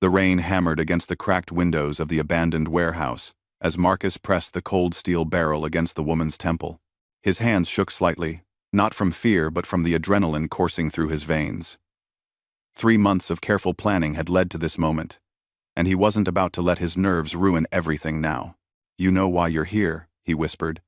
The rain hammered against the cracked windows of the abandoned warehouse as Marcus pressed the cold steel barrel against the woman's temple. His hands shook slightly, not from fear but from the adrenaline coursing through his veins. 3 months of careful planning had led to this moment, and he wasn't about to let his nerves ruin everything now. "You know why you're here," he whispered,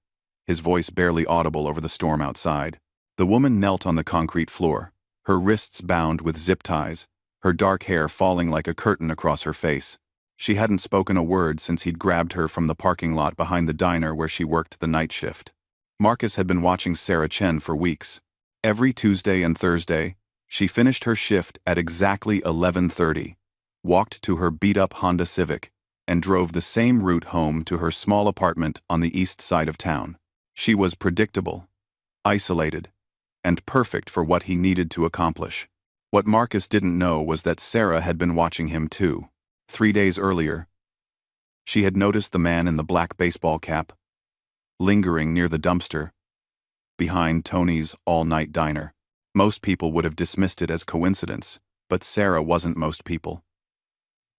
his voice barely audible over the storm outside. The woman knelt on the concrete floor, her wrists bound with zip ties, her dark hair falling like a curtain across her face. She hadn't spoken a word since he'd grabbed her from the parking lot behind the diner where she worked the night shift. Marcus had been watching Sarah Chen for weeks. Every Tuesday and Thursday, she finished her shift at exactly 11:30, walked to her beat-up Honda Civic, and drove the same route home to her small apartment on the east side of town. She was predictable, isolated, and perfect for what he needed to accomplish. What Marcus didn't know was that Sarah had been watching him too. 3 days earlier, she had noticed the man in the black baseball cap, lingering near the dumpster, behind Tony's all-night diner. Most people would have dismissed it as coincidence, but Sarah wasn't most people.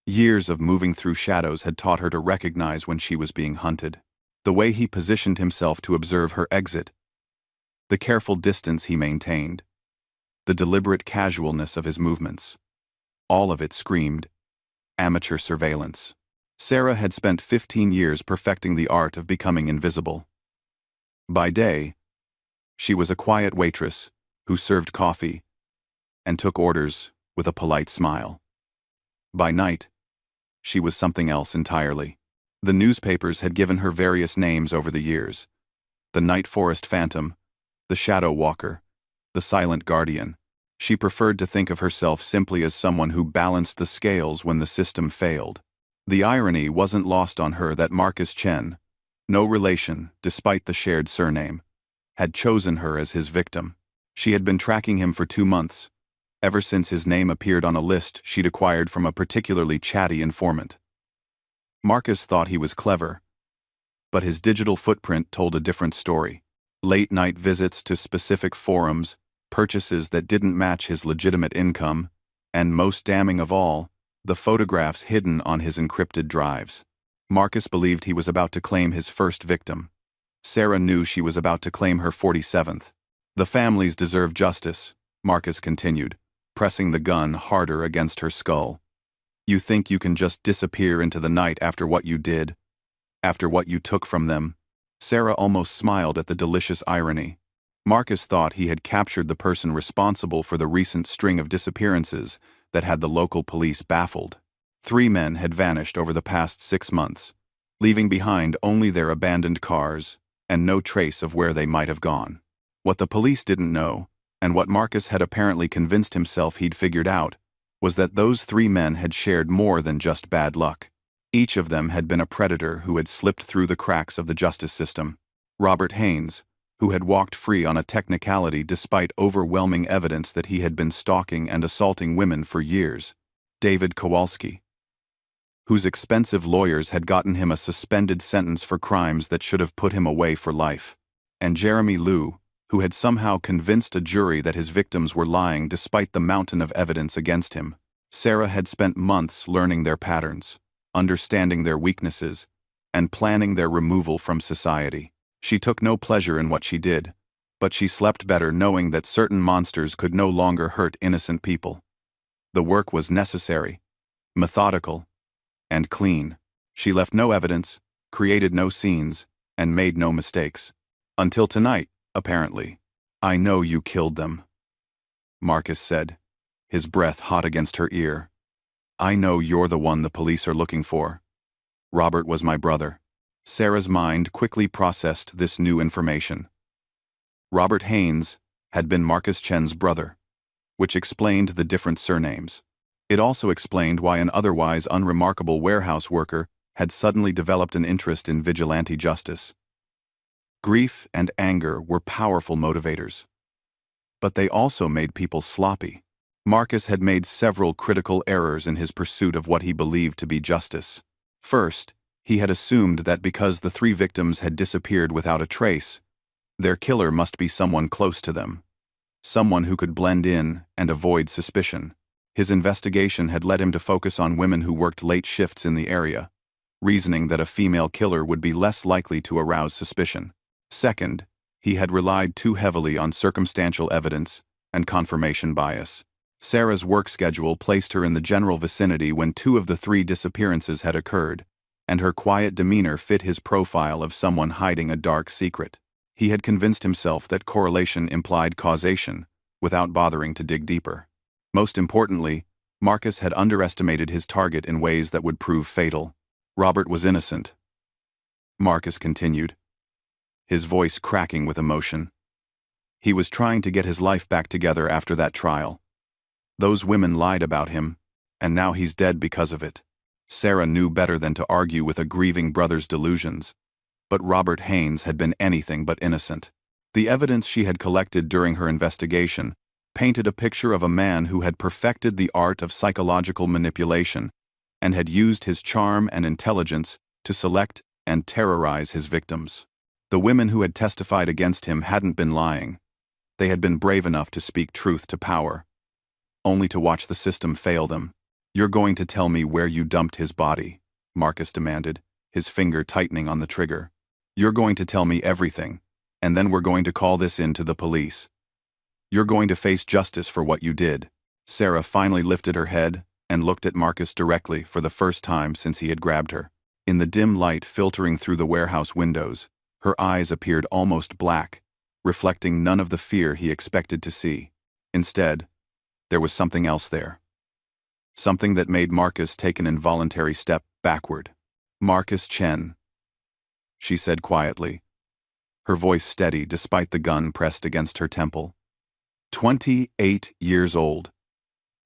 Years of moving through shadows had taught her to recognize when she was being hunted. The way he positioned himself to observe her exit, the careful distance he maintained, the deliberate casualness of his movements, all of it screamed amateur surveillance. Sarah had spent 15 years perfecting the art of becoming invisible. By day, she was a quiet waitress who served coffee and took orders with a polite smile. By night, she was something else entirely. The newspapers had given her various names over the years: the Night Forest Phantom, the Shadow Walker, the Silent Guardian. She preferred to think of herself simply as someone who balanced the scales when the system failed. The irony wasn't lost on her that Marcus Chen, no relation despite the shared surname, had chosen her as his victim. She had been tracking him for 2 months, ever since his name appeared on a list she'd acquired from a particularly chatty informant. Marcus thought he was clever, but his digital footprint told a different story. Late-night visits to specific forums, purchases that didn't match his legitimate income, and most damning of all, the photographs hidden on his encrypted drives. Marcus believed he was about to claim his first victim. Sarah knew she was about to claim her 47th. "The families deserve justice," Marcus continued, pressing the gun harder against her skull. "You think you can just disappear into the night after what you did? After what you took from them?" Sarah almost smiled at the delicious irony. Marcus thought he had captured the person responsible for the recent string of disappearances that had the local police baffled. 3 men had vanished over the past 6 months, leaving behind only their abandoned cars and no trace of where they might have gone. What the police didn't know, and what Marcus had apparently convinced himself he'd figured out, was that those 3 men had shared more than just bad luck. Each of them had been a predator who had slipped through the cracks of the justice system. Robert Haynes, who had walked free on a technicality despite overwhelming evidence that he had been stalking and assaulting women for years. David Kowalski, whose expensive lawyers had gotten him a suspended sentence for crimes that should have put him away for life. And Jeremy Liu, who had somehow convinced a jury that his victims were lying despite the mountain of evidence against him. Sarah had spent months learning their patterns, understanding their weaknesses, and planning their removal from society. She took no pleasure in what she did, but she slept better knowing that certain monsters could no longer hurt innocent people. The work was necessary, methodical, and clean. She left no evidence, created no scenes, and made no mistakes. Until tonight, apparently. "I know you killed them," Marcus said, his breath hot against her ear. "I know you're the one the police are looking for. Robert was my brother." Sarah's mind quickly processed this new information. Robert Haynes had been Marcus Chen's brother, which explained the different surnames. It also explained why an otherwise unremarkable warehouse worker had suddenly developed an interest in vigilante justice. Grief and anger were powerful motivators, but they also made people sloppy. Marcus had made several critical errors in his pursuit of what he believed to be justice. First, he had assumed that because the 3 victims had disappeared without a trace, their killer must be someone close to them, someone who could blend in and avoid suspicion. His investigation had led him to focus on women who worked late shifts in the area, reasoning that a female killer would be less likely to arouse suspicion. Second, he had relied too heavily on circumstantial evidence and confirmation bias. Sarah's work schedule placed her in the general vicinity when 2 of the 3 disappearances had occurred, and her quiet demeanor fit his profile of someone hiding a dark secret. He had convinced himself that correlation implied causation, without bothering to dig deeper. Most importantly, Marcus had underestimated his target in ways that would prove fatal. Robert was innocent, Marcus continued, his voice cracking with emotion. He was trying to get his life back together after that trial. Those women lied about him, and now he's dead because of it. Sarah knew better than to argue with a grieving brother's delusions, but Robert Haynes had been anything but innocent. The evidence she had collected during her investigation painted a picture of a man who had perfected the art of psychological manipulation and had used his charm and intelligence to select and terrorize his victims. The women who had testified against him hadn't been lying. They had been brave enough to speak truth to power, only to watch the system fail them. "You're going to tell me where you dumped his body," Marcus demanded, his finger tightening on the trigger. "You're going to tell me everything, and then we're going to call this in to the police. You're going to face justice for what you did." Sarah finally lifted her head and looked at Marcus directly for the first time since he had grabbed her. In the dim light filtering through the warehouse windows, her eyes appeared almost black, reflecting none of the fear he expected to see. Instead, there was something else there. Something that made Marcus take an involuntary step backward. "Marcus Chen," she said quietly, her voice steady despite the gun pressed against her temple. 28 years old.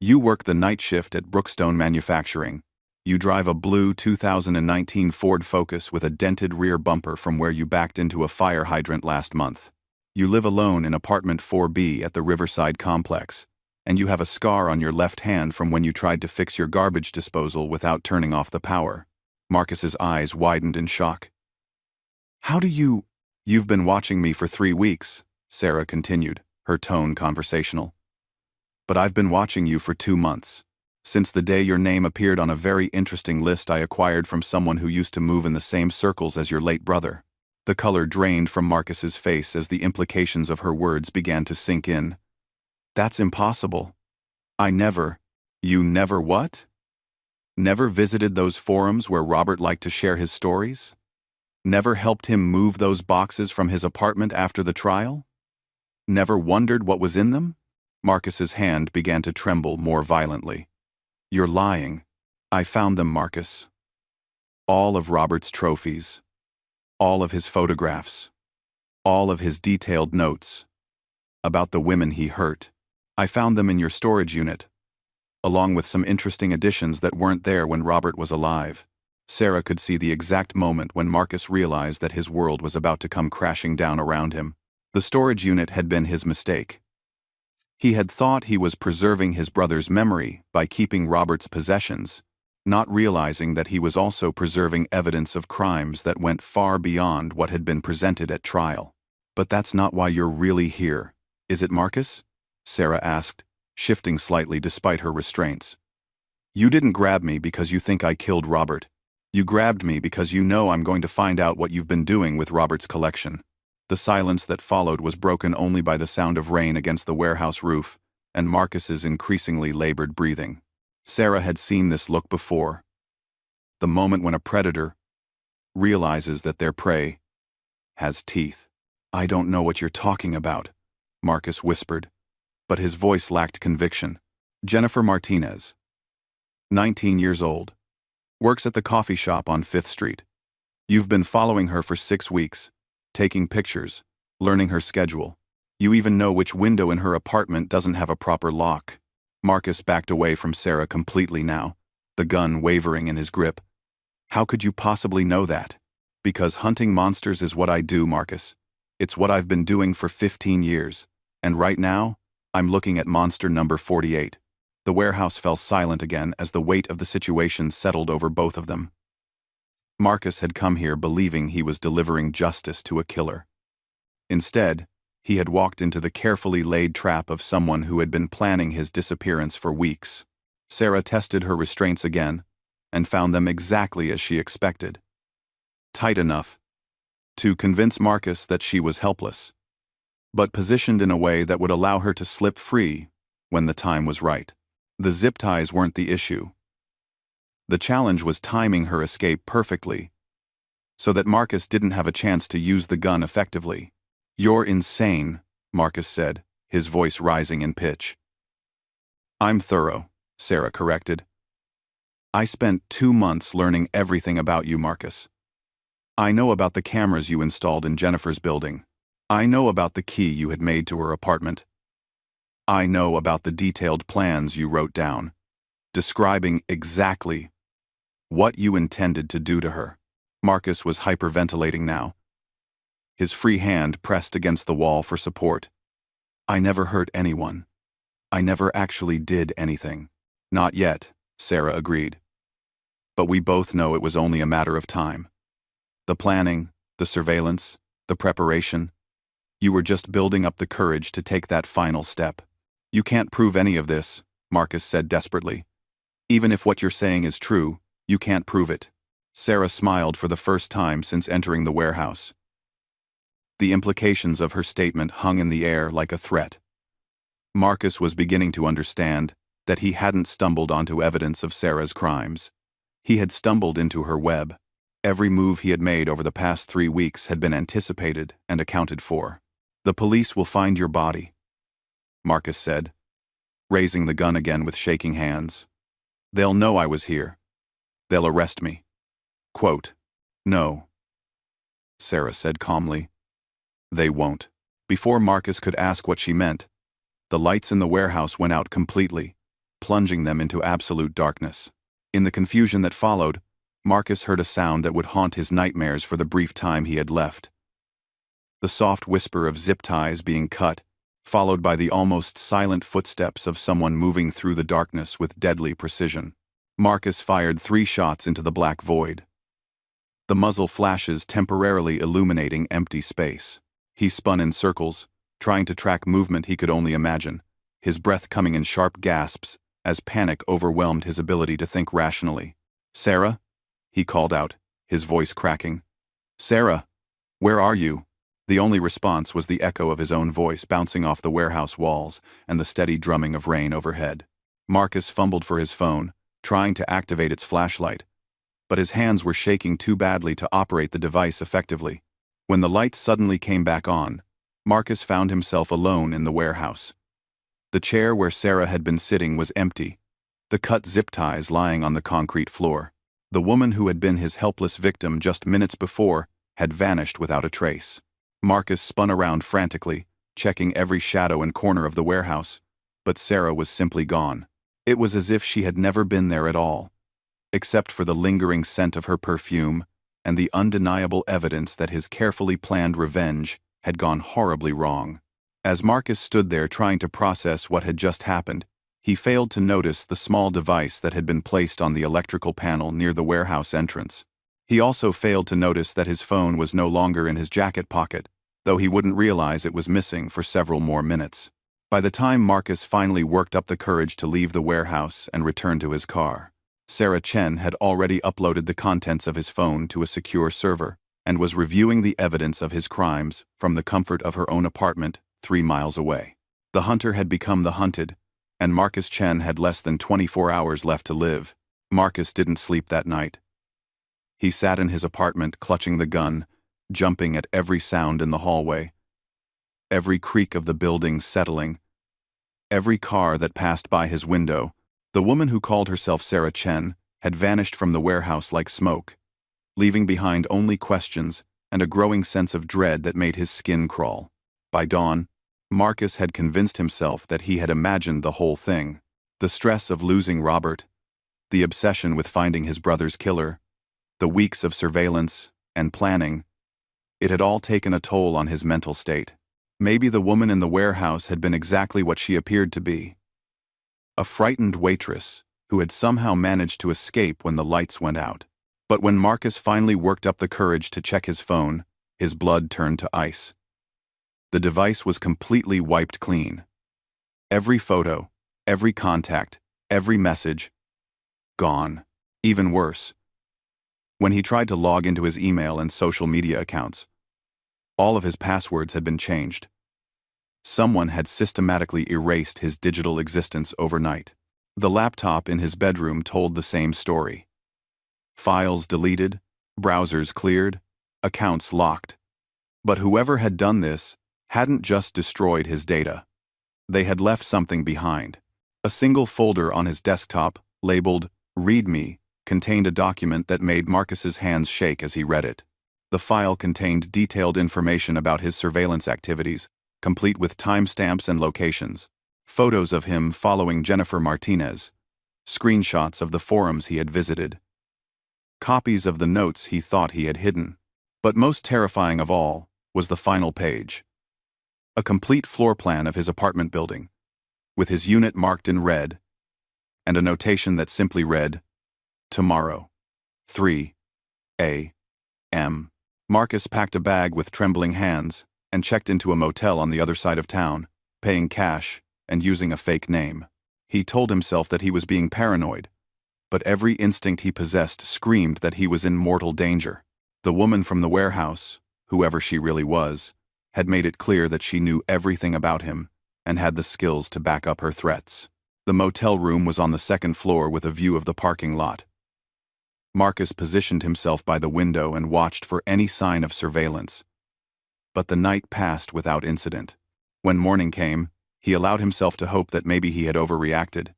You work the night shift at Brookstone Manufacturing. You drive a blue 2019 Ford Focus with a dented rear bumper from where you backed into a fire hydrant last month. You live alone in apartment 4B at the Riverside Complex, and you have a scar on your left hand from when you tried to fix your garbage disposal without turning off the power. Marcus's eyes widened in shock. "How do you—" "You've been watching me for 3 weeks," Sarah continued, her tone conversational. "But I've been watching you for 2 months. Since the day your name appeared on a very interesting list I acquired from someone who used to move in the same circles as your late brother." The color drained from Marcus's face as the implications of her words began to sink in. "That's impossible. I never—" "You never what? Never visited those forums where Robert liked to share his stories? Never helped him move those boxes from his apartment after the trial? Never wondered what was in them?" Marcus's hand began to tremble more violently. "You're lying. I found them, Marcus. All of Robert's trophies. All of his photographs. All of his detailed notes. About the women he hurt. I found them in your storage unit, along with some interesting additions that weren't there when Robert was alive." Sarah could see the exact moment when Marcus realized that his world was about to come crashing down around him. The storage unit had been his mistake. He had thought he was preserving his brother's memory by keeping Robert's possessions, not realizing that he was also preserving evidence of crimes that went far beyond what had been presented at trial. "But that's not why you're really here, is it, Marcus?" Sarah asked, shifting slightly despite her restraints. "You didn't grab me because you think I killed Robert. You grabbed me because you know I'm going to find out what you've been doing with Robert's collection." The silence that followed was broken only by the sound of rain against the warehouse roof and Marcus's increasingly labored breathing. Sarah had seen this look before. The moment when a predator realizes that their prey has teeth. "I don't know what you're talking about," Marcus whispered, but his voice lacked conviction. "Jennifer Martinez, 19 years old, works at the coffee shop on 5th Street. You've been following her for 6 weeks, taking pictures, learning her schedule. You even know which window in her apartment doesn't have a proper lock." Marcus backed away from Sarah completely now, the gun wavering in his grip. "How could you possibly know that?" "Because hunting monsters is what I do, Marcus. It's what I've been doing for 15 years, and right now, I'm looking at monster number 48. The warehouse fell silent again as the weight of the situation settled over both of them. Marcus had come here believing he was delivering justice to a killer. Instead, he had walked into the carefully laid trap of someone who had been planning his disappearance for weeks. Sarah tested her restraints again and found them exactly as she expected. Tight enough to convince Marcus that she was helpless, but positioned in a way that would allow her to slip free when the time was right. The zip ties weren't the issue. The challenge was timing her escape perfectly so that Marcus didn't have a chance to use the gun effectively. "You're insane," Marcus said, his voice rising in pitch. "I'm thorough," Sarah corrected. "I spent 2 months learning everything about you, Marcus. I know about the cameras you installed in Jennifer's building. I know about the key you had made to her apartment. I know about the detailed plans you wrote down, describing exactly what you intended to do to her." Marcus was hyperventilating now, his free hand pressed against the wall for support. "I never hurt anyone. I never actually did anything." "Not yet," Sarah agreed. "But we both know it was only a matter of time. The planning, the surveillance, the preparation. You were just building up the courage to take that final step." "You can't prove any of this," Marcus said desperately. "Even if what you're saying is true, you can't prove it." Sarah smiled for the first time since entering the warehouse. The implications of her statement hung in the air like a threat. Marcus was beginning to understand that he hadn't stumbled onto evidence of Sarah's crimes. He had stumbled into her web. Every move he had made over the past 3 weeks had been anticipated and accounted for. "The police will find your body," Marcus said, raising the gun again with shaking hands. "They'll know I was here. They'll arrest me." Quote, "No," Sarah said calmly. "They won't." Before Marcus could ask what she meant, the lights in the warehouse went out completely, plunging them into absolute darkness. In the confusion that followed, Marcus heard a sound that would haunt his nightmares for the brief time he had left. The soft whisper of zip ties being cut, followed by the almost silent footsteps of someone moving through the darkness with deadly precision. Marcus fired 3 shots into the black void, the muzzle flashes temporarily illuminating empty space. He spun in circles, trying to track movement he could only imagine, his breath coming in sharp gasps as panic overwhelmed his ability to think rationally. "Sarah?" he called out, his voice cracking. "Sarah, where are you?" The only response was the echo of his own voice bouncing off the warehouse walls and the steady drumming of rain overhead. Marcus fumbled for his phone, trying to activate its flashlight, but his hands were shaking too badly to operate the device effectively. When the light suddenly came back on, Marcus found himself alone in the warehouse. The chair where Sarah had been sitting was empty, the cut zip ties lying on the concrete floor. The woman who had been his helpless victim just minutes before had vanished without a trace. Marcus spun around frantically, checking every shadow and corner of the warehouse, but Sarah was simply gone. It was as if she had never been there at all, except for the lingering scent of her perfume and the undeniable evidence that his carefully planned revenge had gone horribly wrong. As Marcus stood there trying to process what had just happened, he failed to notice the small device that had been placed on the electrical panel near the warehouse entrance. He also failed to notice that his phone was no longer in his jacket pocket, though he wouldn't realize it was missing for several more minutes. By the time Marcus finally worked up the courage to leave the warehouse and return to his car, Sarah Chen had already uploaded the contents of his phone to a secure server and was reviewing the evidence of his crimes from the comfort of her own apartment 3 miles away. The hunter had become the hunted, and Marcus Chen had less than 24 hours left to live. Marcus didn't sleep that night. He sat in his apartment clutching the gun, jumping at every sound in the hallway, every creak of the building settling, every car that passed by his window. The woman who called herself Sarah Chen had vanished from the warehouse like smoke, leaving behind only questions and a growing sense of dread that made his skin crawl. By dawn, Marcus had convinced himself that he had imagined the whole thing. The stress of losing Robert, the obsession with finding his brother's killer, the weeks of surveillance and planning, it had all taken a toll on his mental state. Maybe the woman in the warehouse had been exactly what she appeared to be, a frightened waitress who had somehow managed to escape when the lights went out. But when Marcus finally worked up the courage to check his phone, his blood turned to ice. The device was completely wiped clean. Every photo, every contact, Every message, gone. Even worse, when he tried to log into his email and social media accounts, all of his passwords had been changed. Someone had systematically erased his digital existence overnight. The laptop in his bedroom told the same story. Files deleted, browsers cleared, accounts locked. But whoever had done this hadn't just destroyed his data. They had left something behind. A single folder on his desktop, labeled "README," contained a document that made Marcus's hands shake as he read it. The file contained detailed information about his surveillance activities, complete with timestamps and locations, photos of him following Jennifer Martinez, screenshots of the forums he had visited, copies of the notes he thought he had hidden. But most terrifying of all was the final page. A complete floor plan of his apartment building, with his unit marked in red, and a notation that simply read, "Tomorrow, 3 a.m." Marcus packed a bag with trembling hands and checked into a motel on the other side of town, paying cash and using a fake name. He told himself that he was being paranoid, but every instinct he possessed screamed that he was in mortal danger. The woman from the warehouse, whoever she really was, had made it clear that she knew everything about him and had the skills to back up her threats. The motel room was on the second floor with a view of the parking lot. Marcus positioned himself by the window and watched for any sign of surveillance. But the night passed without incident. When morning came, he allowed himself to hope that maybe he had overreacted.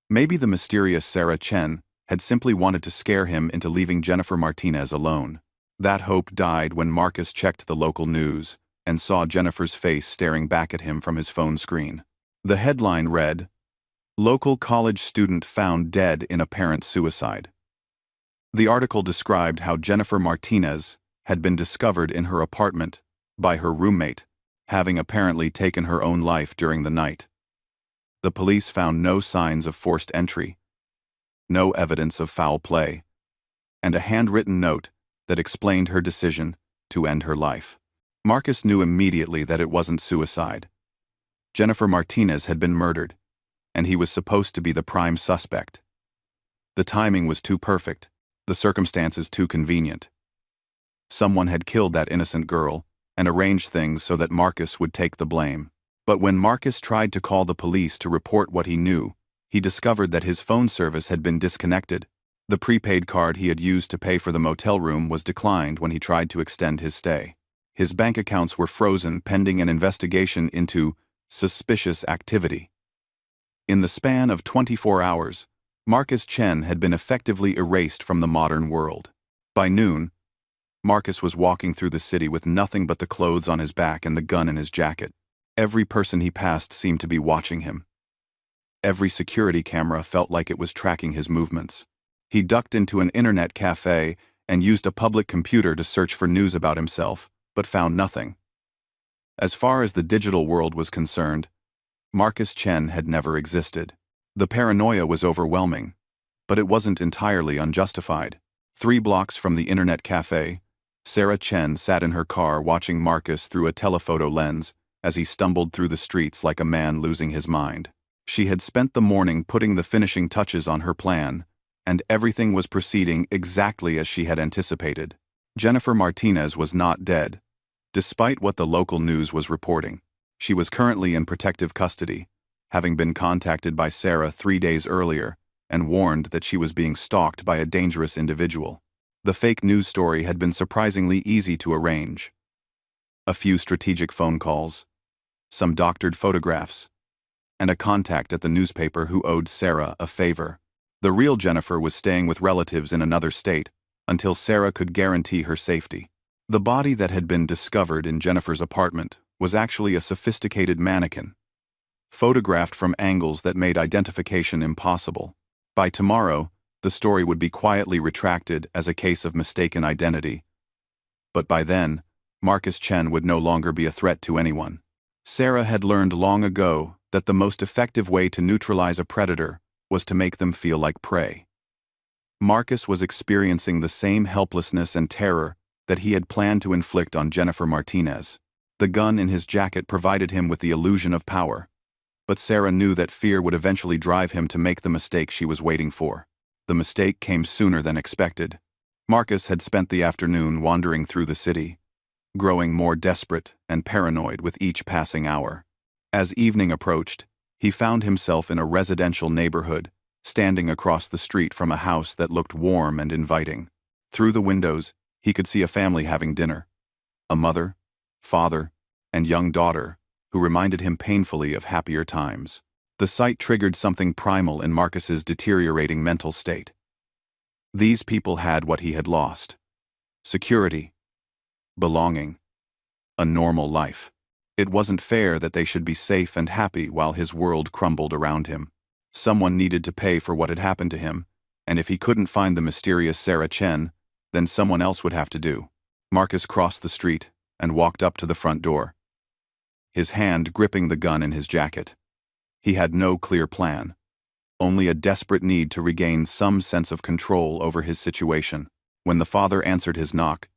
Maybe the mysterious Sarah Chen had simply wanted to scare him into leaving Jennifer Martinez alone. That hope died when Marcus checked the local news and saw Jennifer's face staring back at him from his phone screen. The headline read, "Local college student found dead in apparent suicide." The article described how Jennifer Martinez had been discovered in her apartment by her roommate, having apparently taken her own life during the night. The police found no signs of forced entry, no evidence of foul play, and a handwritten note that explained her decision to end her life. Marcus knew immediately that it wasn't suicide. Jennifer Martinez had been murdered, and he was supposed to be the prime suspect. The timing was too perfect, the circumstances too convenient. Someone had killed that innocent girl and arranged things so that Marcus would take the blame. But when Marcus tried to call the police to report what he knew, he discovered that his phone service had been disconnected. The prepaid card he had used to pay for the motel room was declined when he tried to extend his stay. His bank accounts were frozen pending an investigation into suspicious activity. In the span of 24 hours, Marcus Chen had been effectively erased from the modern world. By noon, Marcus was walking through the city with nothing but the clothes on his back and the gun in his jacket. Every person he passed seemed to be watching him. Every security camera felt like it was tracking his movements. He ducked into an internet cafe and used a public computer to search for news about himself, but found nothing. As far as the digital world was concerned, Marcus Chen had never existed. The paranoia was overwhelming, but it wasn't entirely unjustified. 3 blocks from the internet cafe, Sarah Chen sat in her car watching Marcus through a telephoto lens as he stumbled through the streets like a man losing his mind. She had spent the morning putting the finishing touches on her plan, and everything was proceeding exactly as she had anticipated. Jennifer Martinez was not dead, despite what the local news was reporting. She was currently in protective custody, having been contacted by Sarah 3 days earlier and warned that she was being stalked by a dangerous individual. The fake news story had been surprisingly easy to arrange. A few strategic phone calls, some doctored photographs, and a contact at the newspaper who owed Sarah a favor. The real Jennifer was staying with relatives in another state until Sarah could guarantee her safety. The body that had been discovered in Jennifer's apartment was actually a sophisticated mannequin, photographed from angles that made identification impossible. By tomorrow, the story would be quietly retracted as a case of mistaken identity. But by then, Marcus Chen would no longer be a threat to anyone. Sarah had learned long ago that the most effective way to neutralize a predator was to make them feel like prey. Marcus was experiencing the same helplessness and terror that he had planned to inflict on Jennifer Martinez. The gun in his jacket provided him with the illusion of power, But Sarah knew that fear would eventually drive him to make the mistake she was waiting for. The mistake came sooner than expected. Marcus had spent the afternoon wandering through the city, growing more desperate and paranoid with each passing hour. As evening approached, he found himself in a residential neighborhood, standing across the street from a house that looked warm and inviting. Through the windows, he could see a family having dinner. A mother, father, and young daughter who reminded him painfully of happier times. The sight triggered something primal in Marcus's deteriorating mental state. These people had what he had lost: security, belonging, a normal life. It wasn't fair that they should be safe and happy while his world crumbled around him. Someone needed to pay for what had happened to him, and if he couldn't find the mysterious Sarah Chen, then someone else would have to do. Marcus crossed the street and walked up to the front door, his hand gripping the gun in his jacket. He had no clear plan, only a desperate need to regain some sense of control over his situation. When the father answered his knock,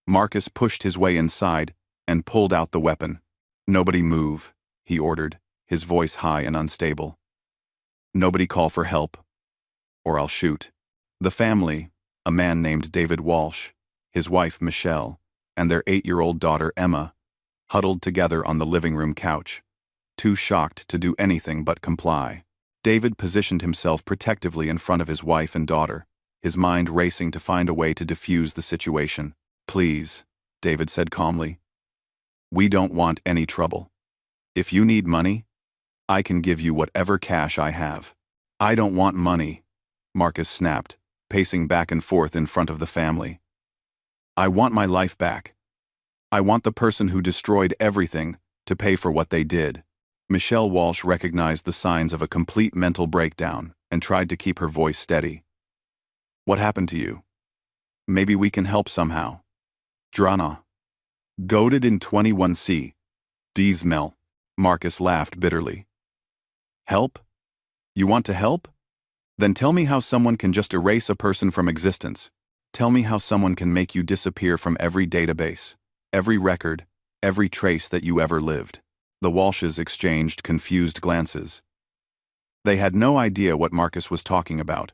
Marcus pushed his way inside and pulled out the weapon. "Nobody move," he ordered, his voice high and unstable. "Nobody call for help, or I'll shoot." The family, a man named David Walsh, his wife Michelle, and their 8-year-old daughter Emma, huddled together on the living room couch, too shocked to do anything but comply. David positioned himself protectively in front of his wife and daughter, his mind racing to find a way to defuse the situation. "Please," David said calmly. "We don't want any trouble. If you need money, I can give you whatever cash I have." "I don't want money," Marcus snapped, pacing back and forth in front of the family. "I want my life back. I want the person who destroyed everything to pay for what they did." Michelle Walsh recognized the signs of a complete mental breakdown and tried to keep her voice steady. "What happened to you? Maybe we can help somehow." "Drana. Goaded in 21C. Diesmel." Marcus laughed bitterly. "Help? You want to help? Then tell me how someone can just erase a person from existence. Tell me how someone can make you disappear from every database, every record, every trace that you ever lived." The Walshes exchanged confused glances. They had no idea what Marcus was talking about,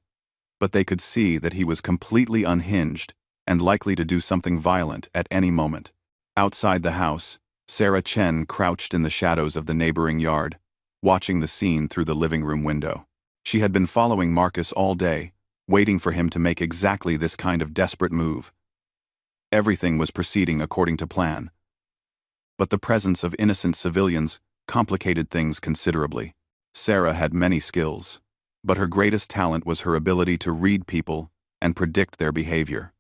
but they could see that he was completely unhinged and likely to do something violent at any moment. Outside the house, Sarah Chen crouched in the shadows of the neighboring yard, watching the scene through the living room window. She had been following Marcus all day, waiting for him to make exactly this kind of desperate move. Everything was proceeding according to plan, but the presence of innocent civilians complicated things considerably. Sarah had many skills, but her greatest talent was her ability to read people and predict their behavior.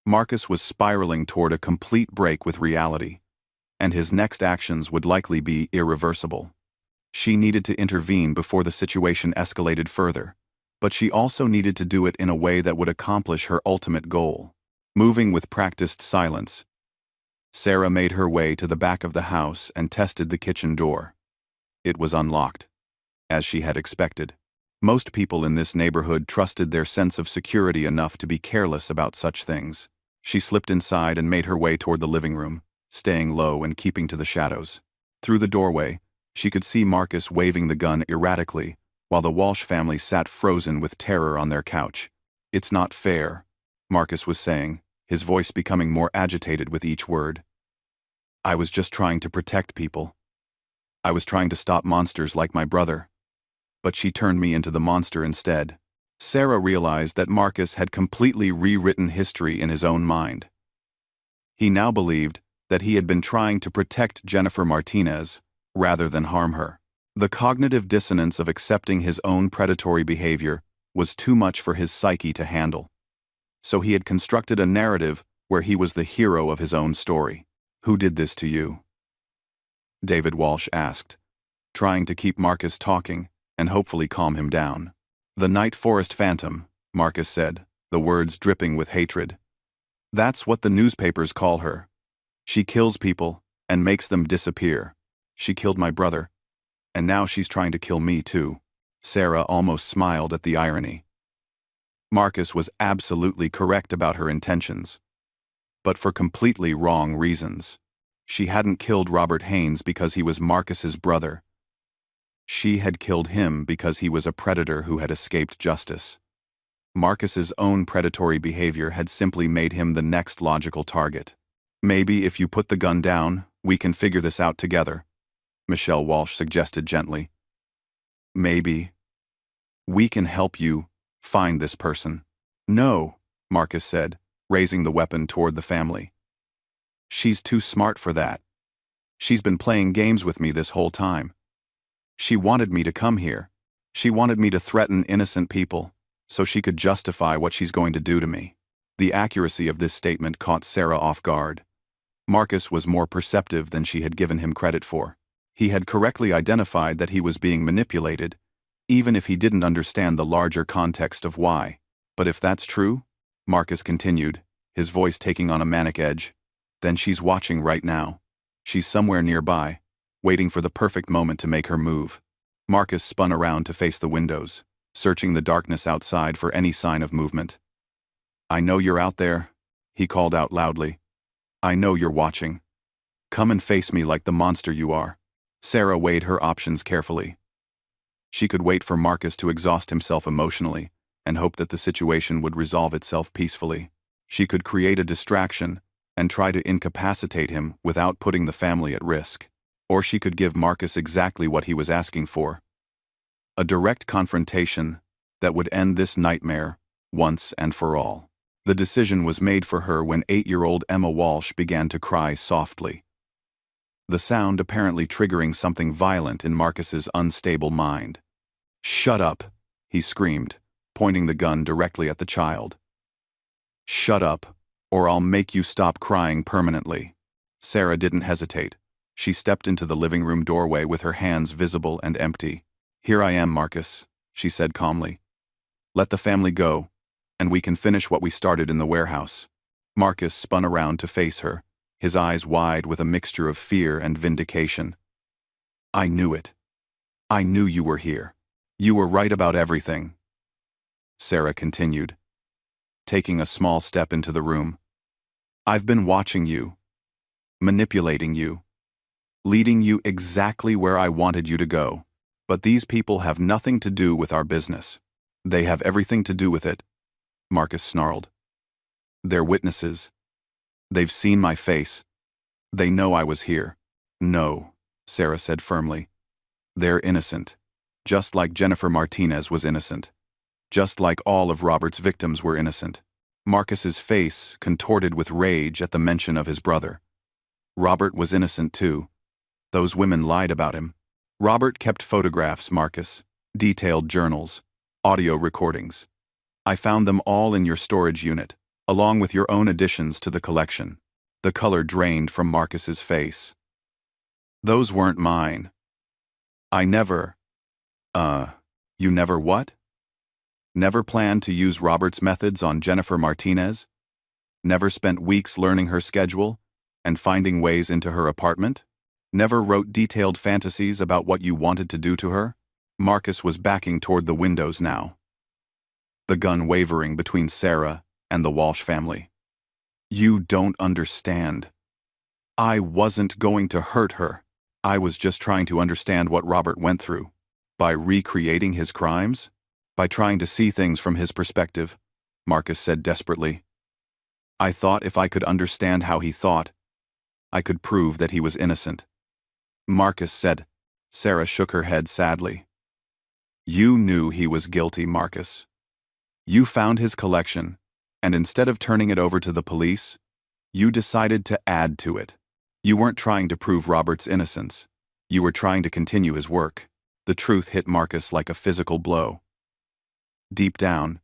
Marcus was spiraling toward a complete break with reality, and his next actions would likely be irreversible. She needed to intervene before the situation escalated further, but she also needed to do it in a way that would accomplish her ultimate goal. Moving with practiced silence, Sarah made her way to the back of the house and tested the kitchen door. It was unlocked, as she had expected. Most people in this neighborhood trusted their sense of security enough to be careless about such things. She slipped inside and made her way toward the living room, staying low and keeping to the shadows. Through the doorway, she could see Marcus waving the gun erratically, while the Walsh family sat frozen with terror on their couch. "It's not fair," Marcus was saying, his voice becoming more agitated with each word. "I was just trying to protect people. I was trying to stop monsters like my brother. But she turned me into the monster instead." Sarah realized that Marcus had completely rewritten history in his own mind. He now believed that he had been trying to protect Jennifer Martinez rather than harm her. The cognitive dissonance of accepting his own predatory behavior was too much for his psyche to handle. So he had constructed a narrative where he was the hero of his own story. "Who did this to you?" David Walsh asked, trying to keep Marcus talking and hopefully calm him down. "The Night Forest Phantom," Marcus said, the words dripping with hatred. "That's what the newspapers call her. She kills people and makes them disappear. She killed my brother, and now she's trying to kill me too." Sarah almost smiled at the irony. Marcus was absolutely correct about her intentions, but for completely wrong reasons. She hadn't killed Robert Haynes because he was Marcus's brother. She had killed him because he was a predator who had escaped justice. Marcus's own predatory behavior had simply made him the next logical target. Maybe if you put the gun down, we can figure this out together, Michelle Walsh suggested gently. Maybe we can help you find this person. No, Marcus said, raising the weapon toward the family. She's too smart for that. She's been playing games with me this whole time. She wanted me to come here. She wanted me to threaten innocent people, so she could justify what she's going to do to me. The accuracy of this statement caught Sarah off guard. Marcus was more perceptive than she had given him credit for. He had correctly identified that he was being manipulated, even if he didn't understand the larger context of why. But if that's true, Marcus continued, his voice taking on a manic edge, then she's watching right now. She's somewhere nearby, waiting for the perfect moment to make her move. Marcus spun around to face the windows, searching the darkness outside for any sign of movement. I know you're out there, he called out loudly. I know you're watching. Come and face me like the monster you are. Sarah weighed her options carefully. She could wait for Marcus to exhaust himself emotionally and hope that the situation would resolve itself peacefully. She could create a distraction and try to incapacitate him without putting the family at risk. Or she could give Marcus exactly what he was asking for. A direct confrontation that would end this nightmare once and for all. The decision was made for her when 8-year-old Emma Walsh began to cry softly. The sound apparently triggering something violent in Marcus's unstable mind. Shut up, he screamed, pointing the gun directly at the child. Shut up, or I'll make you stop crying permanently. Sarah didn't hesitate. She stepped into the living room doorway with her hands visible and empty. Here I am, Marcus, she said calmly. Let the family go, and we can finish what we started in the warehouse. Marcus spun around to face her, his eyes wide with a mixture of fear and vindication. I knew it. I knew you were here. You were right about everything. Sarah continued, taking a small step into the room. I've been watching you, manipulating you, leading you exactly where I wanted you to go. But these people have nothing to do with our business. They have everything to do with it, Marcus snarled. They're witnesses. They've seen my face. They know I was here. No, Sarah said firmly. They're innocent. Just like Jennifer Martinez was innocent. Just like all of Robert's victims were innocent. Marcus's face contorted with rage at the mention of his brother. Robert was innocent too. Those women lied about him. Robert kept photographs, Marcus, detailed journals, audio recordings. I found them all in your storage unit, along with your own additions to the collection. The color drained from Marcus's face. Those weren't mine. I never… you never what? Never planned to use Robert's methods on Jennifer Martinez? Never spent weeks learning her schedule and finding ways into her apartment? Never wrote detailed fantasies about what you wanted to do to her? Marcus was backing toward the windows now, the gun wavering between Sarah and the Walsh family. You don't understand. I wasn't going to hurt her. I was just trying to understand what Robert went through. By recreating his crimes? By trying to see things from his perspective, Marcus said desperately. I thought if I could understand how he thought, I could prove that he was innocent. Marcus said. Sarah shook her head sadly. You knew he was guilty, Marcus. You found his collection, and instead of turning it over to the police, you decided to add to it. You weren't trying to prove Robert's innocence. You were trying to continue his work. The truth hit Marcus like a physical blow. Deep down,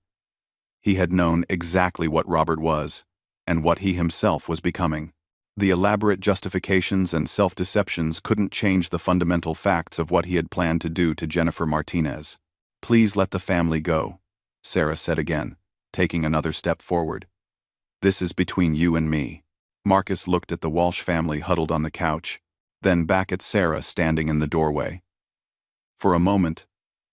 he had known exactly what Robert was, and what he himself was becoming. The elaborate justifications and self-deceptions couldn't change the fundamental facts of what he had planned to do to Jennifer Martinez. Please let the family go, Sarah said again, taking another step forward. This is between you and me. Marcus looked at the Walsh family huddled on the couch, then back at Sarah standing in the doorway. For a moment,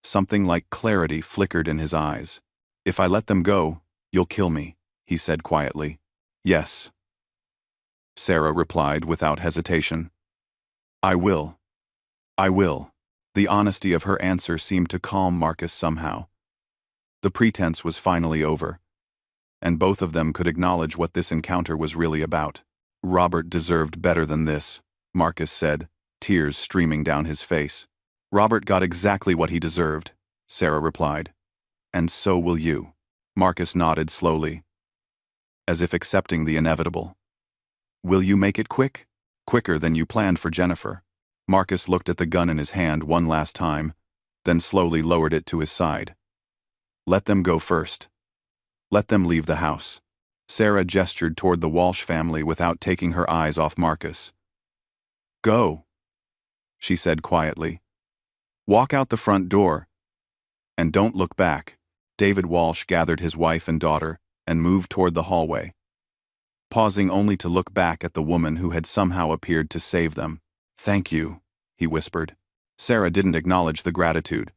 something like clarity flickered in his eyes. If I let them go, you'll kill me, he said quietly. Yes, Sarah replied without hesitation. I will. I will. The honesty of her answer seemed to calm Marcus somehow. The pretense was finally over, and both of them could acknowledge what this encounter was really about. Robert deserved better than this, Marcus said, tears streaming down his face. Robert got exactly what he deserved, Sarah replied. And so will you. Marcus nodded slowly, as if accepting the inevitable. Will you make it quick? Quicker than you planned for Jennifer. Marcus looked at the gun in his hand one last time, then slowly lowered it to his side. Let them go first. Let them leave the house. Sarah gestured toward the Walsh family without taking her eyes off Marcus. Go, she said quietly. Walk out the front door. And don't look back. David Walsh gathered his wife and daughter and moved toward the hallway, pausing only to look back at the woman who had somehow appeared to save them. Thank you, he whispered. Sarah didn't acknowledge the gratitude.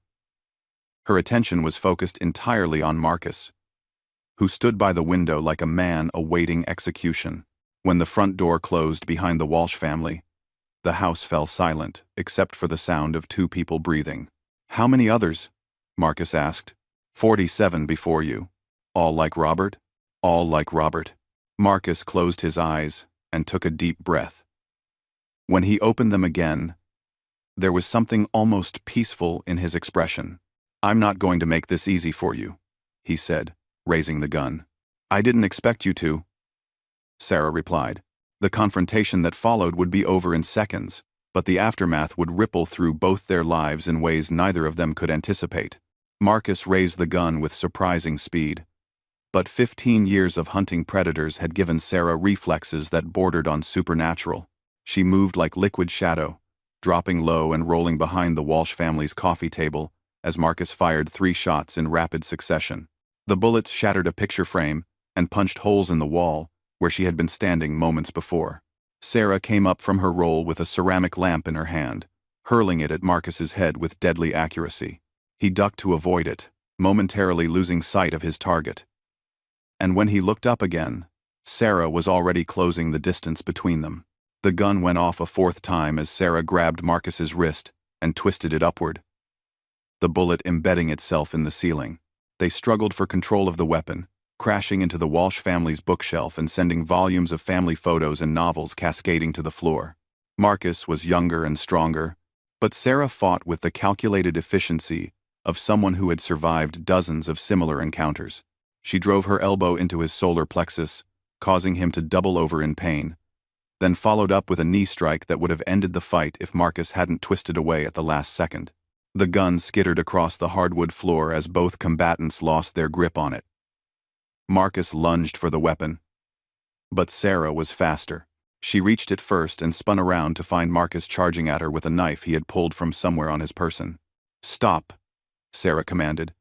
Her attention was focused entirely on Marcus, who stood by the window like a man awaiting execution. When the front door closed behind the Walsh family, the house fell silent, except for the sound of two people breathing. How many others? Marcus asked. 47 before you. All like Robert? All like Robert. Marcus closed his eyes and took a deep breath. When he opened them again, there was something almost peaceful in his expression. I'm not going to make this easy for you, he said, raising the gun. I didn't expect you to, Sarah replied. The confrontation that followed would be over in seconds, but the aftermath would ripple through both their lives in ways neither of them could anticipate. Marcus raised the gun with surprising speed, but 15 years of hunting predators had given Sarah reflexes that bordered on supernatural. She moved like liquid shadow, dropping low and rolling behind the Walsh family's coffee table as Marcus fired 3 shots in rapid succession. The bullets shattered a picture frame and punched holes in the wall where she had been standing moments before. Sarah came up from her roll with a ceramic lamp in her hand, hurling it at Marcus's head with deadly accuracy. He ducked to avoid it, momentarily losing sight of his target. And when he looked up again, Sarah was already closing the distance between them. The gun went off a 4th time as Sarah grabbed Marcus's wrist and twisted it upward, the bullet embedding itself in the ceiling. They struggled for control of the weapon, crashing into the Walsh family's bookshelf and sending volumes of family photos and novels cascading to the floor. Marcus was younger and stronger, but Sarah fought with the calculated efficiency of someone who had survived dozens of similar encounters. She drove her elbow into his solar plexus, causing him to double over in pain, then followed up with a knee strike that would have ended the fight if Marcus hadn't twisted away at the last second. The gun skittered across the hardwood floor as both combatants lost their grip on it. Marcus lunged for the weapon, but Sarah was faster. She reached it first and spun around to find Marcus charging at her with a knife he had pulled from somewhere on his person. Stop, Sarah commanded.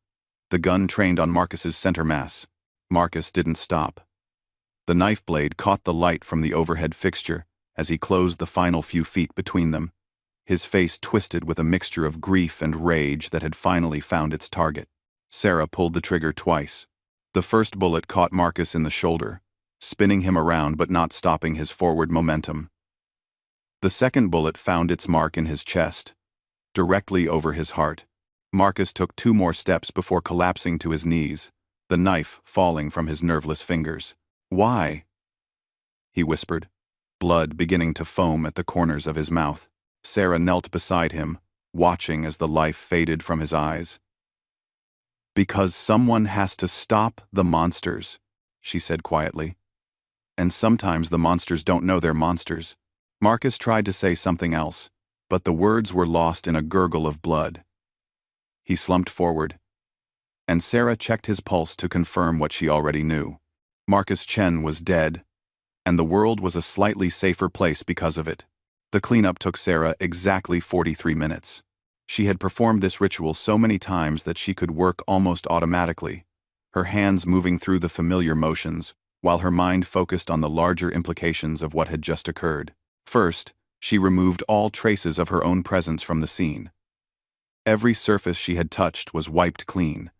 The gun trained on Marcus's center mass. Marcus didn't stop. The knife blade caught the light from the overhead fixture as he closed the final few feet between them, his face twisted with a mixture of grief and rage that had finally found its target. Sarah pulled the trigger twice. The first bullet caught Marcus in the shoulder, spinning him around but not stopping his forward momentum. The second bullet found its mark in his chest, directly over his heart. Marcus took 2 more steps before collapsing to his knees, the knife falling from his nerveless fingers. Why? He whispered, blood beginning to foam at the corners of his mouth. Sarah knelt beside him, watching as the life faded from his eyes. Because someone has to stop the monsters, she said quietly. And sometimes the monsters don't know they're monsters. Marcus tried to say something else, but the words were lost in a gurgle of blood. He slumped forward, and Sarah checked his pulse to confirm what she already knew. Marcus Chen was dead, and the world was a slightly safer place because of it. The cleanup took Sarah exactly 43 minutes. She had performed this ritual so many times that she could work almost automatically, her hands moving through the familiar motions, while her mind focused on the larger implications of what had just occurred. First, she removed all traces of her own presence from the scene. Every surface she had touched was wiped clean.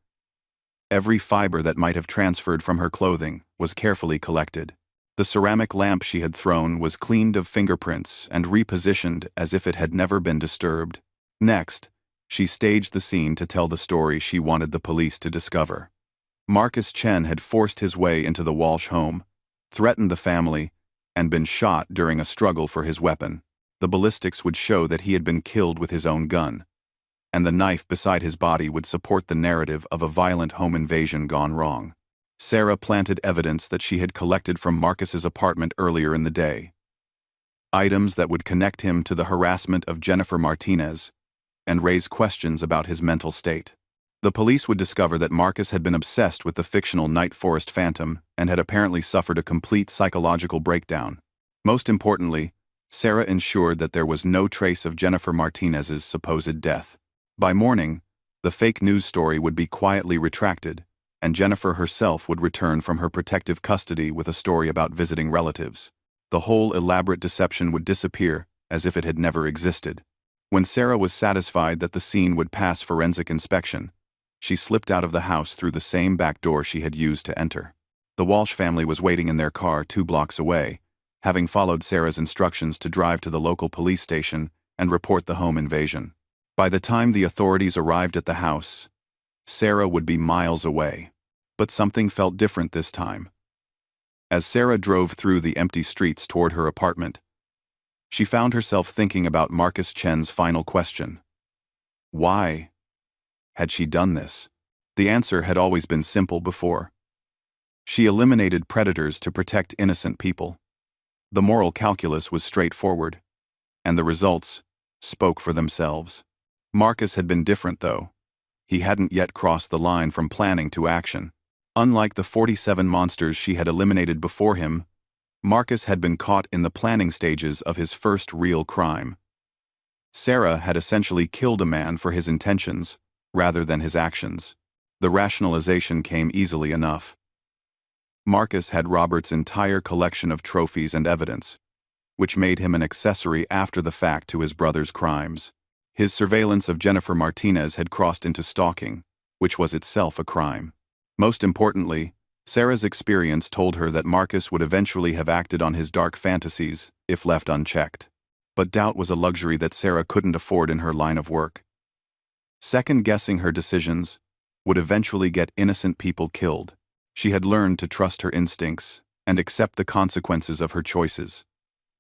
Every fiber that might have transferred from her clothing was carefully collected. The ceramic lamp she had thrown was cleaned of fingerprints and repositioned as if it had never been disturbed. Next, She staged the scene to tell the story she wanted the police to discover. Marcus Chen had forced his way into the Walsh home, threatened the family, and been shot during a struggle for his weapon. The ballistics would show that he had been killed with his own gun, and the knife beside his body would support the narrative of a violent home invasion gone wrong. Sarah planted evidence that she had collected from Marcus's apartment earlier in the day. Items that would connect him to the harassment of Jennifer Martinez and raise questions about his mental state. The police would discover that Marcus had been obsessed with the fictional Night Forest Phantom and had apparently suffered a complete psychological breakdown. Most importantly, Sarah ensured that there was no trace of Jennifer Martinez's supposed death. By morning, the fake news story would be quietly retracted, and Jennifer herself would return from her protective custody with a story about visiting relatives. The whole elaborate deception would disappear as if it had never existed. When Sarah was satisfied that the scene would pass forensic inspection, she slipped out of the house through the same back door she had used to enter. The Walsh family was waiting in their car 2 blocks away, having followed Sarah's instructions to drive to the local police station and report the home invasion. By the time the authorities arrived at the house, Sarah would be miles away. But something felt different this time. As Sarah drove through the empty streets toward her apartment, she found herself thinking about Marcus Chen's final question. Why had she done this? The answer had always been simple before. She eliminated predators to protect innocent people. The moral calculus was straightforward, and the results spoke for themselves. Marcus had been different, though. He hadn't yet crossed the line from planning to action. Unlike the 47 monsters she had eliminated before him, Marcus had been caught in the planning stages of his first real crime. Sarah had essentially killed a man for his intentions, rather than his actions. The rationalization came easily enough. Marcus had Robert's entire collection of trophies and evidence, which made him an accessory after the fact to his brother's crimes. His surveillance of Jennifer Martinez had crossed into stalking, which was itself a crime. Most importantly, Sarah's experience told her that Marcus would eventually have acted on his dark fantasies if left unchecked. But doubt was a luxury that Sarah couldn't afford in her line of work. Second-guessing her decisions would eventually get innocent people killed. She had learned to trust her instincts and accept the consequences of her choices,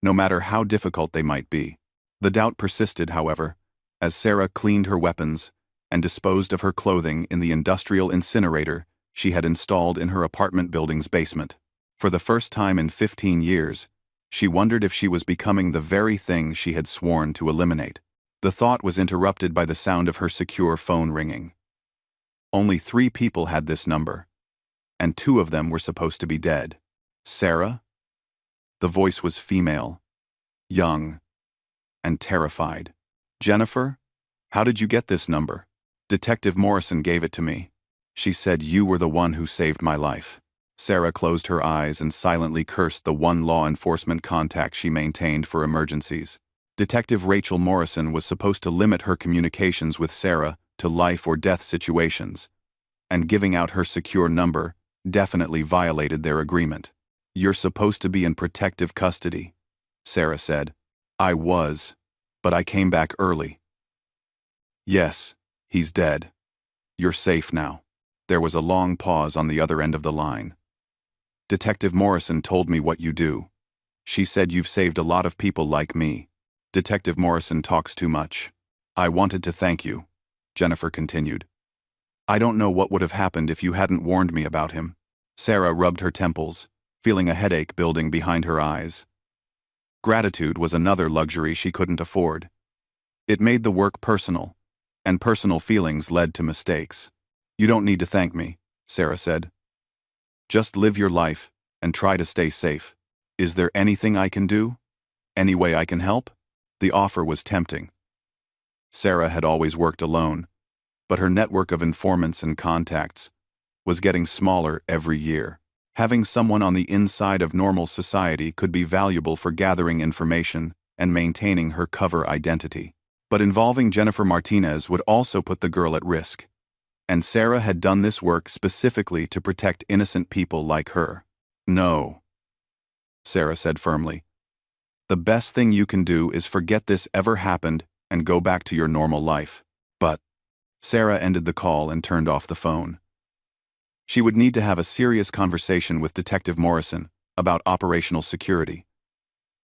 no matter how difficult they might be. The doubt persisted, however, as Sarah cleaned her weapons and disposed of her clothing in the industrial incinerator she had installed in her apartment building's basement. For the first time in 15 years, she wondered if she was becoming the very thing she had sworn to eliminate. The thought was interrupted by the sound of her secure phone ringing. Only 3 people had this number, and 2 of them were supposed to be dead. Sarah? The voice was female, young, and terrified. Jennifer? How did you get this number? Detective Morrison gave it to me. She said you were the one who saved my life. Sarah closed her eyes and silently cursed the one law enforcement contact she maintained for emergencies. Detective Rachel Morrison was supposed to limit her communications with Sarah to life or death situations, and giving out her secure number definitely violated their agreement. You're supposed to be in protective custody, Sarah said. I was, but I came back early. Yes, he's dead. You're safe now. There was a long pause on the other end of the line. Detective Morrison told me what you do. She said you've saved a lot of people like me. Detective Morrison talks too much. I wanted to thank you, Jennifer continued. I don't know what would have happened if you hadn't warned me about him. Sarah rubbed her temples, feeling a headache building behind her eyes. Gratitude was another luxury she couldn't afford. It made the work personal, and personal feelings led to mistakes. You don't need to thank me, Sarah said. Just live your life and try to stay safe. Is there anything I can do? Any way I can help? The offer was tempting. Sarah had always worked alone, but her network of informants and contacts was getting smaller every year. Having someone on the inside of normal society could be valuable for gathering information and maintaining her cover identity. But involving Jennifer Martinez would also put the girl at risk. And Sarah had done this work specifically to protect innocent people like her. No, Sarah said firmly. The best thing you can do is forget this ever happened and go back to your normal life. But Sarah ended the call and turned off the phone. She would need to have a serious conversation with Detective Morrison about operational security.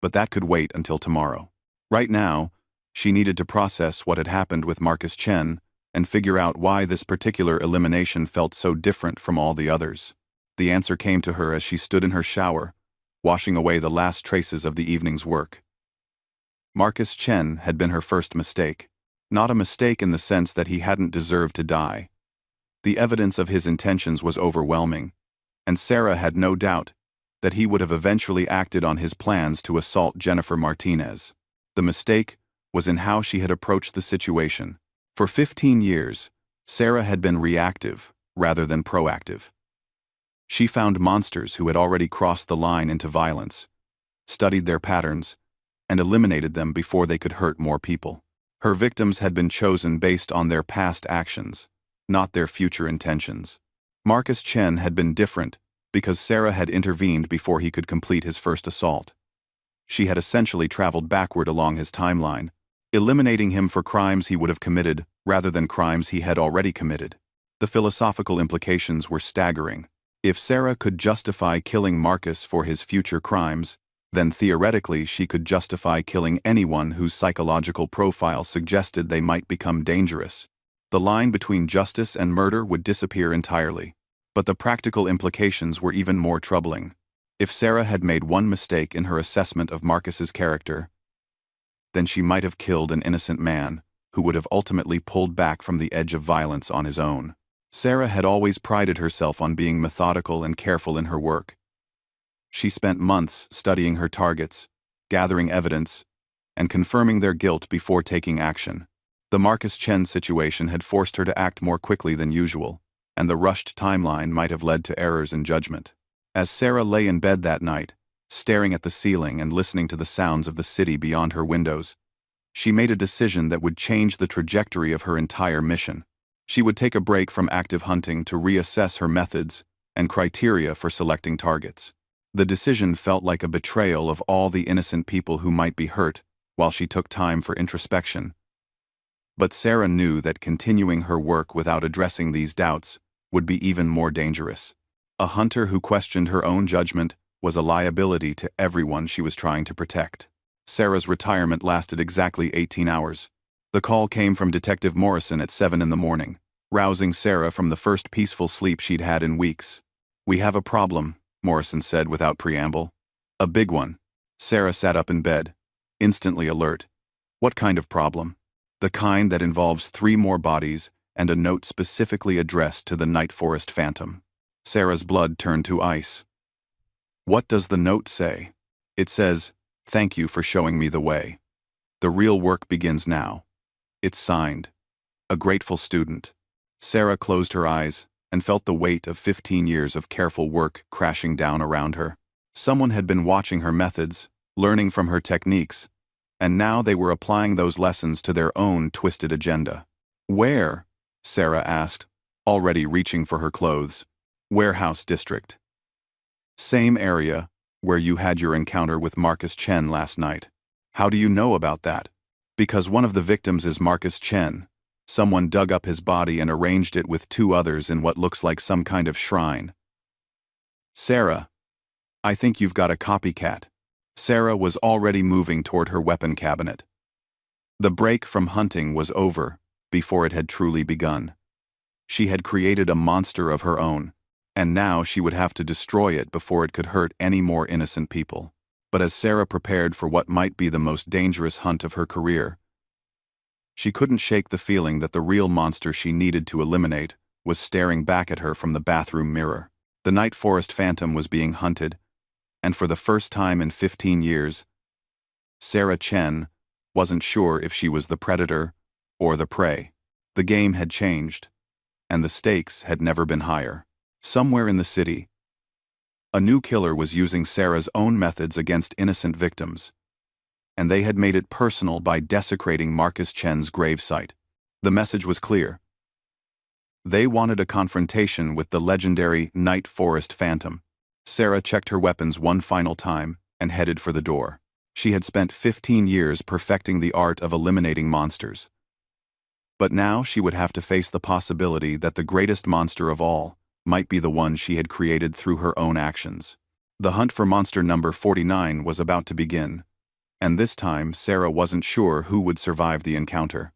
But that could wait until tomorrow. Right now, she needed to process what had happened with Marcus Chen and figure out why this particular elimination felt so different from all the others. The answer came to her as she stood in her shower, washing away the last traces of the evening's work. Marcus Chen had been her first mistake. Not a mistake in the sense that he hadn't deserved to die. The evidence of his intentions was overwhelming, and Sarah had no doubt that he would have eventually acted on his plans to assault Jennifer Martinez. The mistake was in how she had approached the situation. For 15 years, Sarah had been reactive rather than proactive. She found monsters who had already crossed the line into violence, studied their patterns, and eliminated them before they could hurt more people. Her victims had been chosen based on their past actions, not their future intentions. Marcus Chen had been different because Sarah had intervened before he could complete his first assault. She had essentially traveled backward along his timeline, eliminating him for crimes he would have committed rather than crimes he had already committed. The philosophical implications were staggering. If Sarah could justify killing Marcus for his future crimes, then theoretically she could justify killing anyone whose psychological profile suggested they might become dangerous. The line between justice and murder would disappear entirely. But the practical implications were even more troubling. If Sarah had made one mistake in her assessment of Marcus's character, then she might have killed an innocent man who would have ultimately pulled back from the edge of violence on his own. Sarah had always prided herself on being methodical and careful in her work. She spent months studying her targets, gathering evidence, and confirming their guilt before taking action. The Marcus Chen situation had forced her to act more quickly than usual, and the rushed timeline might have led to errors in judgment. As Sarah lay in bed that night, staring at the ceiling and listening to the sounds of the city beyond her windows, she made a decision that would change the trajectory of her entire mission. She would take a break from active hunting to reassess her methods and criteria for selecting targets. The decision felt like a betrayal of all the innocent people who might be hurt while she took time for introspection. But Sarah knew that continuing her work without addressing these doubts would be even more dangerous. A hunter who questioned her own judgment was a liability to everyone she was trying to protect. Sarah's retirement lasted exactly 18 hours. The call came from Detective Morrison at 7 in the morning, rousing Sarah from the first peaceful sleep she'd had in weeks. "We have a problem," Morrison said without preamble. "A big one." Sarah sat up in bed, instantly alert. "What kind of problem?" "The kind that involves 3 more bodies and a note specifically addressed to the Night Forest Phantom." Sarah's blood turned to ice. "What does the note say?" "It says, 'Thank you for showing me the way. The real work begins now.' It's signed, 'A Grateful Student.'" Sarah closed her eyes and felt the weight of 15 years of careful work crashing down around her. Someone had been watching her methods, learning from her techniques, and now they were applying those lessons to their own twisted agenda. "Where?" Sarah asked, already reaching for her clothes. "Warehouse District. Same area where you had your encounter with Marcus Chen last night." "How do you know about that?" "Because one of the victims is Marcus Chen. Someone dug up his body and arranged it with 2 others in what looks like some kind of shrine." "Sarah, I think you've got a copycat." Sarah was already moving toward her weapon cabinet. The break from hunting was over before it had truly begun. She had created a monster of her own, and now she would have to destroy it before it could hurt any more innocent people. But as Sarah prepared for what might be the most dangerous hunt of her career, she couldn't shake the feeling that the real monster she needed to eliminate was staring back at her from the bathroom mirror. The Night Forest Phantom was being hunted, and for the first time in 15 years, Sarah Chen wasn't sure if she was the predator or the prey. The game had changed, and the stakes had never been higher. Somewhere in the city, a new killer was using Sarah's own methods against innocent victims, and they had made it personal by desecrating Marcus Chen's gravesite. The message was clear. They wanted a confrontation with the legendary Night Forest Phantom. Sarah checked her weapons one final time and headed for the door. She had spent 15 years perfecting the art of eliminating monsters. But now she would have to face the possibility that the greatest monster of all might be the one she had created through her own actions. The hunt for monster number 49 was about to begin, and this time Sarah wasn't sure who would survive the encounter.